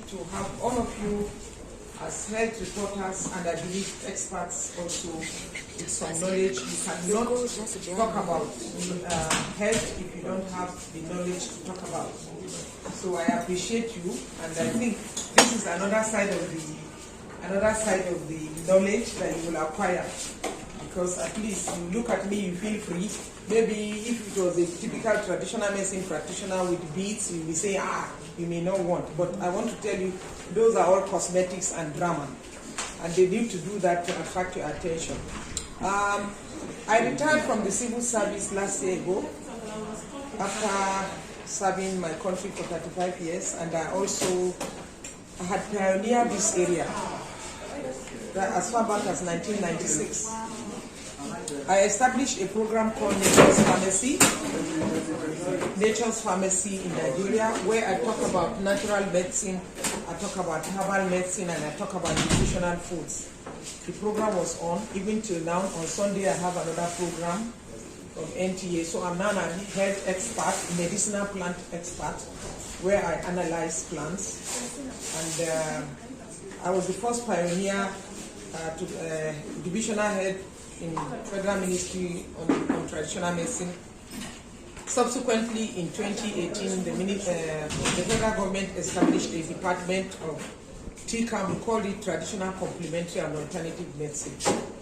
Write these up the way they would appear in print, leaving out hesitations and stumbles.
to have all of you as health reporters and I believe experts also with some knowledge. You cannot talk about health if you don't have the knowledge to talk about. So I appreciate you, and I think this is another side of the knowledge that you will acquire. Because at least you look at me, you feel free. Maybe if it was a typical traditional medicine practitioner with beads, you will say, you may not want. But I want to tell you, those are all cosmetics and drama. And they need to do that to attract your attention. I retired from the civil service last year ago after serving my country for 35 years. And I also had pioneered this area as far back as 1996. I established a program called Nature's Pharmacy in Nigeria, where I talk about natural medicine, I talk about herbal medicine, and I talk about nutritional foods. The program was on, even till now. On Sunday I have another program from NTA, so I'm now a health expert, medicinal plant expert, where I analyze plants. And I was the first pioneer divisional head in Federal Ministry on Traditional Medicine. Subsequently, in 2018, the federal government established a department of TCAM. We call it Traditional Complementary and Alternative Medicine.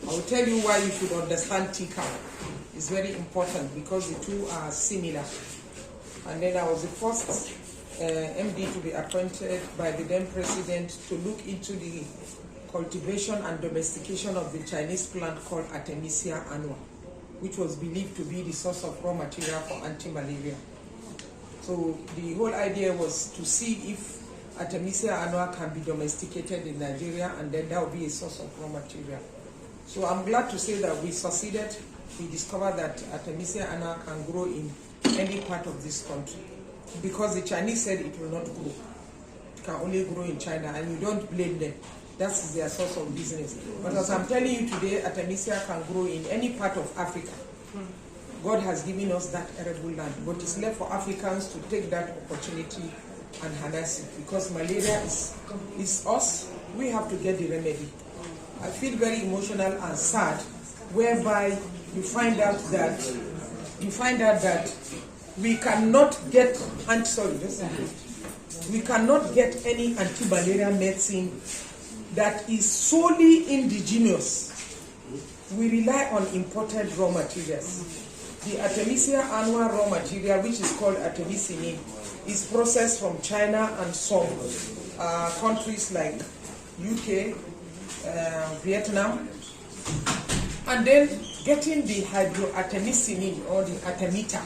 I will tell you why you should understand TCAM. It's very important because the two are similar. And then I was the first MD to be appointed by the then president to look into the cultivation and domestication of the Chinese plant called Artemisia annua, which was believed to be the source of raw material for anti-malaria. So the whole idea was to see if Artemisia annua can be domesticated in Nigeria, and then that would be a source of raw material. So I'm glad to say that we succeeded. We discovered that Artemisia annua can grow in any part of this country, because the Chinese said it will not grow. It can only grow in China, and you don't blame them. That's their source of business. But as I'm telling you today, Artemisia can grow in any part of Africa. God has given us that arable land, but it's left for Africans to take that opportunity and harness it, because malaria is us. We have to get the remedy. I feel very emotional and sad, whereby you find out that we cannot get any anti-malaria medicine that is solely indigenous. We rely on imported raw materials. The Artemisia annua raw material, which is called artemisinin, is processed from China and some countries like UK, Vietnam, and then getting the hydroartemisinin or the artemita,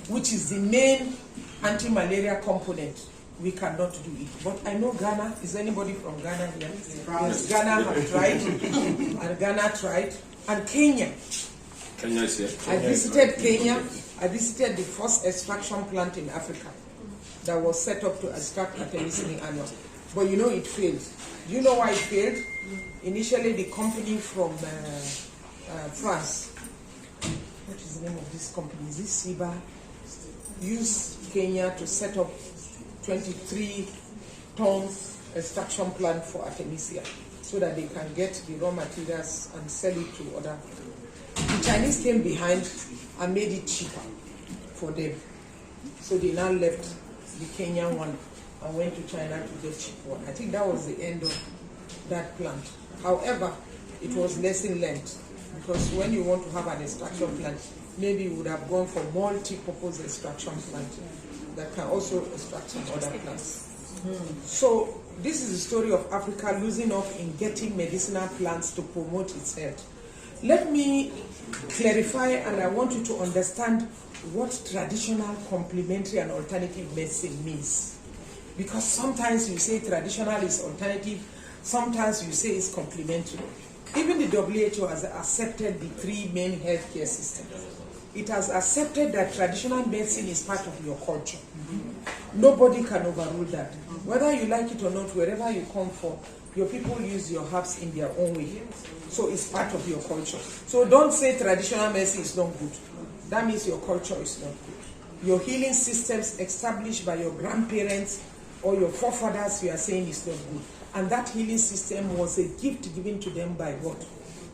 which is the main anti-malaria component. We cannot do it. But I know Ghana. Is anybody from Ghana here? Yes, Ghana have tried, and Ghana tried, and Kenya. Kenya is here. I visited Kenya. I visited the first extraction plant in Africa that was set up to extract Artemisia annua. But you know it failed. Do you know why it failed? Initially, the company from France, what is the name of this company? Is this Siba? Used Kenya to set up 23 tons extraction plant for Artemisia, so that they can get the raw materials and sell it to other. The Chinese came behind and made it cheaper for them. So they now left the Kenyan one and went to China to get cheap one. I think that was the end of that plant. However, it was lesson learned, because when you want to have an extraction plant, maybe you would have gone for multi-purpose extraction plant that can also extract some other plants. So this is the story of Africa losing out in getting medicinal plants to promote its health. Let me clarify, and I want you to understand what traditional, complementary, and alternative medicine means. Because sometimes you say traditional is alternative, sometimes you say it's complementary. Even the WHO has accepted the three main healthcare systems. It has accepted that traditional medicine is part of your culture. Nobody can overrule that. Whether you like it or not, wherever you come from, your people use your herbs in their own way. So it's part of your culture. So don't say traditional medicine is not good. That means your culture is not good. Your healing systems established by your grandparents or your forefathers you are saying is not good. And that healing system was a gift given to them by God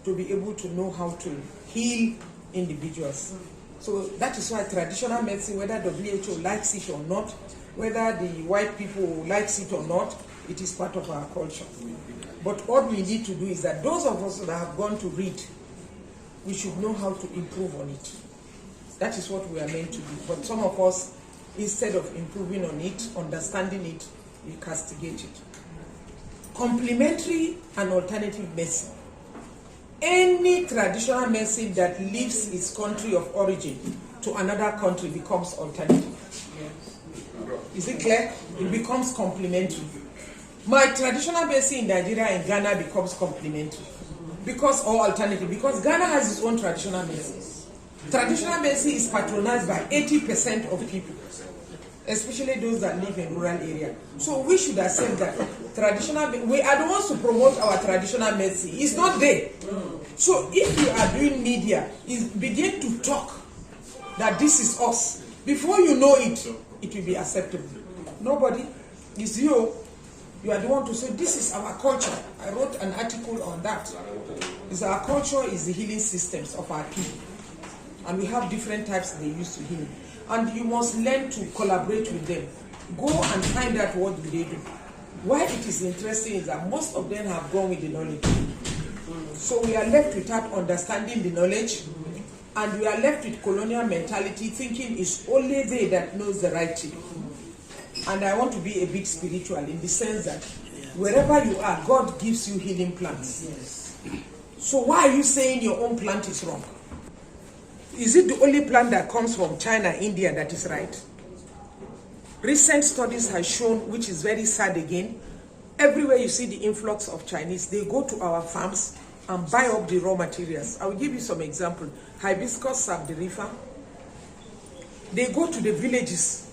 to be able to know how to heal individuals. So that is why traditional medicine, whether WHO likes it or not, whether the white people likes it or not, it is part of our culture. But what we need to do is that those of us that have gone to read, we should know how to improve on it. That is what we are meant to do. But some of us, instead of improving on it, understanding it, we castigate it. Complementary and alternative medicine. Any traditional medicine that leaves its country of origin to another country becomes alternative. Is it clear? It becomes complementary. My traditional medicine in Nigeria and Ghana becomes complementary. Because, or alternative, because Ghana has its own traditional medicine. Traditional medicine is patronized by 80% of people, especially those that live in rural areas. So we should accept that traditional, we are the ones to promote our traditional medicine. It's not there. So if you are doing media, begin to talk that this is us. Before you know it, it will be acceptable. Nobody, it's you. You are the one to say, this is our culture. I wrote an article on that. It's our culture is the healing systems of our people. And we have different types they use to heal. And you must learn to collaborate with them. Go and find out what do they do. Why it is interesting is that most of them have gone with the knowledge. So we are left without understanding the knowledge, and we are left with colonial mentality, thinking it's only they that knows the right thing. And I want to be a bit spiritual in the sense that wherever you are, God gives you healing plants. Yes. So why are you saying your own plant is wrong? Is it the only plant that comes from China, India that is right? Recent studies have shown, which is very sad again, everywhere you see the influx of Chinese, they go to our farms and buy up the raw materials. I will give you some example. Hibiscus sabderifa. They go to the villages.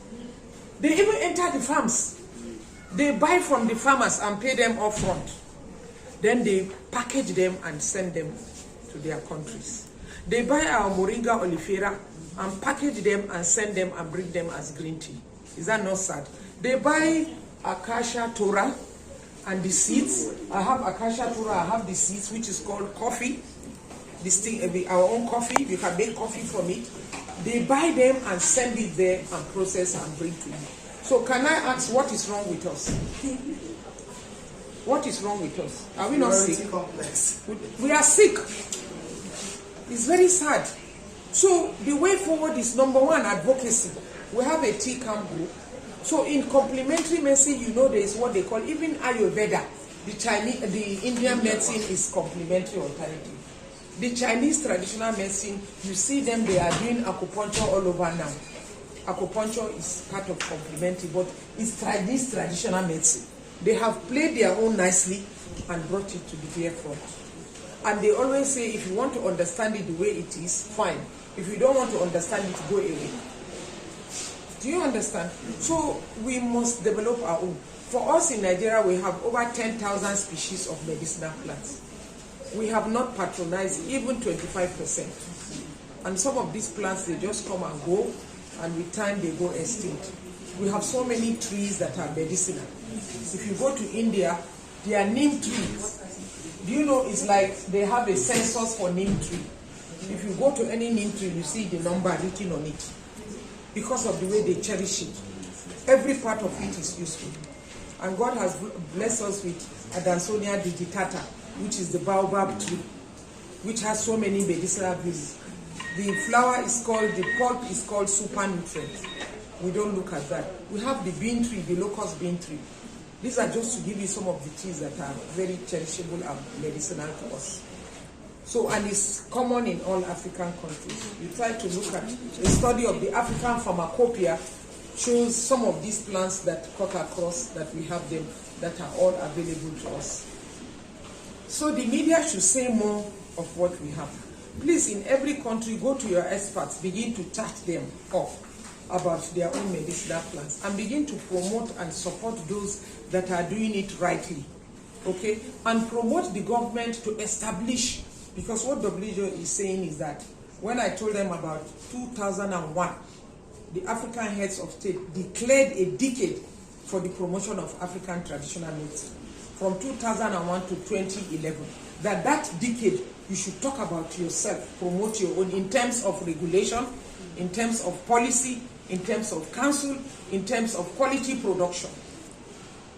They even enter the farms. They buy from the farmers and pay them up front. Then they package them and send them to their countries. They buy our Moringa oleifera and package them and send them and bring them as green tea. Is that not sad? They buy Acacia tora and the seeds. I have Acacia tora, I have the seeds, which is called coffee. This thing, our own coffee, we can make coffee from it. They buy them and send it there and process and bring to you. So can I ask, what is wrong with us? What is wrong with us? Are we not sick? Complex. We are sick. It's very sad. So the way forward is number one, advocacy. We have a tea camp group. So in complementary medicine, you know, there is what they call even Ayurveda. The Indian medicine is complementary alternative. The Chinese traditional medicine, you see them, they are doing acupuncture all over now. Acupuncture is part of complementary, but it's Chinese traditional medicine. They have played their own nicely and brought it to the forefront. And they always say, if you want to understand it the way it is, fine. If you don't want to understand it, go away. Do you understand? So we must develop our own. For us in Nigeria, we have over 10,000 species of medicinal plants. We have not patronized even 25%. And some of these plants, they just come and go, and with time they go extinct. We have so many trees that are medicinal. If you go to India, there are neem trees. Do you know, it's like they have a census for neem tree. If you go to any neem tree, you see the number written on it. Because of the way they cherish it. Every part of it is useful. And God has blessed us with Adansonia digitata, which is the baobab tree, which has so many medicinal values. The flower is called, the pulp is called super nutrient. We don't look at that. We have the bean tree, the locust bean tree. These are just to give you some of the trees that are very cherishable and medicinal to us. So, and it's common in all African countries. You try to look at a study of the African pharmacopoeia, shows some of these plants that cut across, that we have them, that are all available to us. So the media should say more of what we have. Please, in every country, go to your experts, begin to chat them up about their own medicinal plants, and begin to promote and support those that are doing it rightly, okay? And promote the government to establish, because what WHO is saying is that, when I told them about 2001, the African heads of state declared a decade for the promotion of African traditional medicine from 2001 to 2011. That decade, you should talk about yourself, promote your own in terms of regulation, in terms of policy, in terms of council, in terms of quality production.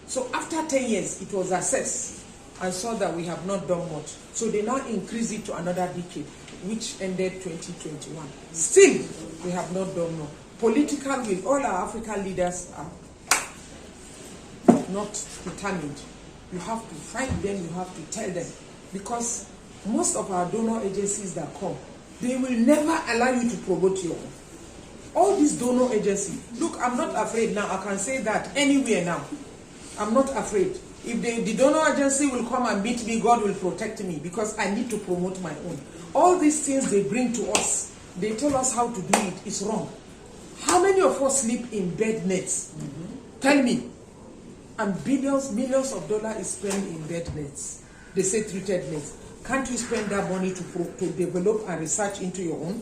So after 10 years, it was assessed and saw that we have not done much. So they now increased it to another decade, which ended 2021. Still, we have not done more. Political will, all our African leaders are not determined. You have to fight them, you have to tell them. Because most of our donor agencies that come, they will never allow you to promote your own. All these donor agencies, look, I'm not afraid now. I can say that anywhere now. I'm not afraid. If the donor agency will come and beat me, God will protect me because I need to promote my own. All these things they bring to us, they tell us how to do it. It's wrong. How many of us sleep in bed nets? Tell me. And millions of dollars is spent in bed nets. They say treated nets. Can't you spend that money to develop and research into your own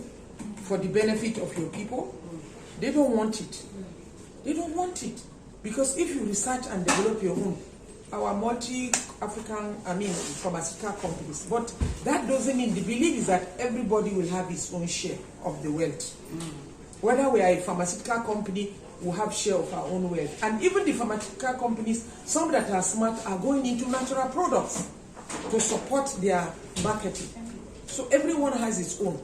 for the benefit of your people? They don't want it. They don't want it. Because if you research and develop your own, our multi-African, pharmaceutical companies, but that doesn't mean, the belief is that everybody will have his own share of the wealth. Whether we are a pharmaceutical company, we have share of our own wealth. And even the pharmaceutical companies, some that are smart are going into natural products to support their marketing. So everyone has its own.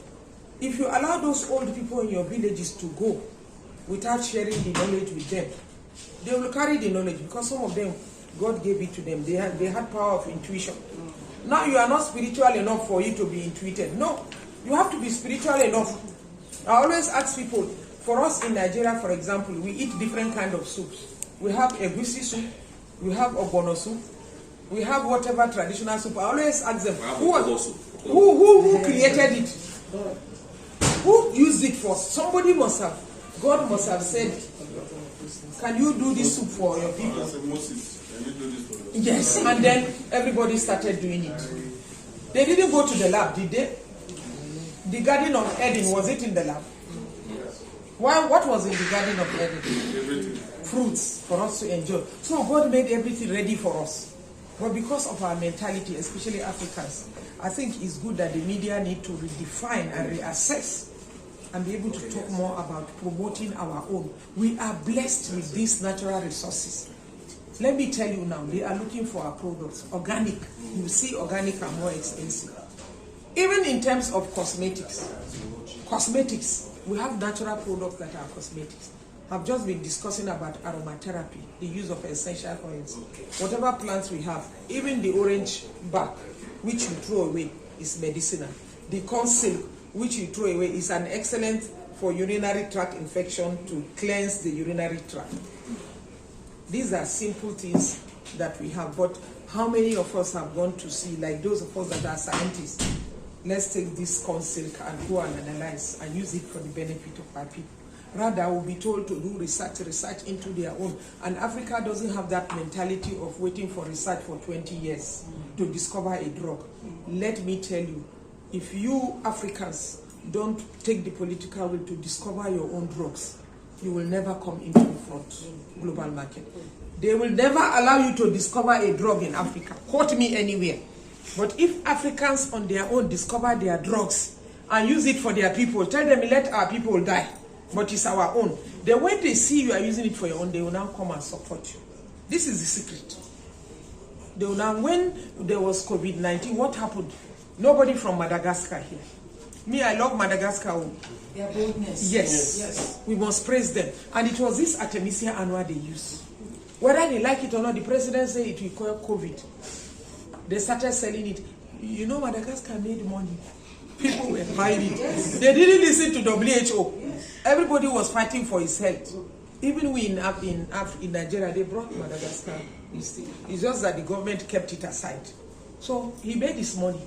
If you allow those old people in your villages to go without sharing the knowledge with them, they will carry the knowledge because some of them, God gave it to them. They had power of intuition. Now you are not spiritual enough for you to be intuited. No, you have to be spiritual enough. I always ask people, for us in Nigeria, for example, we eat different kind of soups. We have egusi soup, we have ogbono soup, we have whatever traditional soup. I always ask them, who created it? Who used it first? Somebody must have. God must have said, can you do this soup for your people? Yes, and then everybody started doing it. They didn't go to the lab, did they? The Garden of Eden, was it in the lab? What was in the Garden of Eden? Fruits for us to enjoy. So God made everything ready for us. But because of our mentality, especially Africans, I think it's good that the media need to redefine and reassess and be able to talk more about promoting our own. We are blessed with these natural resources. Let me tell you now, they are looking for our products. Organic. You see organic are more expensive. Even in terms of cosmetics. Cosmetics. We have natural products that are cosmetics. I've just been discussing about aromatherapy, the use of essential oils. Whatever plants we have, even the orange bark, which you throw away, is medicinal. The corn silk, which you throw away, is an excellent for urinary tract infection to cleanse the urinary tract. These are simple things that we have, but how many of us have gone to see, like those of us that are scientists, let's take this corn silk and go and analyze and use it for the benefit of our people. Rather, we'll be told to do research into their own. And Africa doesn't have that mentality of waiting for research for 20 years to discover a drug. Let me tell you, if you Africans don't take the political will to discover your own drugs, you will never come into the front global market. They will never allow you to discover a drug in Africa. Quote me anywhere. But if Africans on their own discover their drugs and use it for their people, tell them, let our people die, but it's our own. Then when they see you are using it for your own, they will now come and support you. This is the secret. They will now, when there was COVID-19, what happened? Nobody from Madagascar here. Me, I love Madagascar. Their boldness. Yes. We must praise them. And it was this Artemisia annua they used. Whether they like it or not, the president said it will call COVID. They started selling it. You know, Madagascar made money. People were buying it. They didn't listen to WHO. Everybody was fighting for his health. Even we in Nigeria, they brought Madagascar. It's just that the government kept it aside. So he made his money.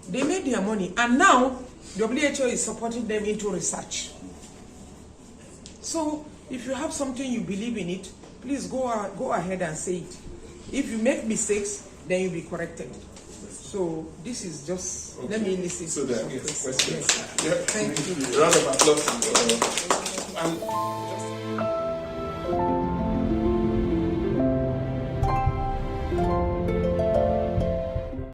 They made their money. And now, WHO is supporting them into research. So, if you have something you believe in it, please go ahead and say it. If you make mistakes, then you'll be corrected. So, this is just, let me listen so to some questions. questions. Yeah. Thank you. Round of applause.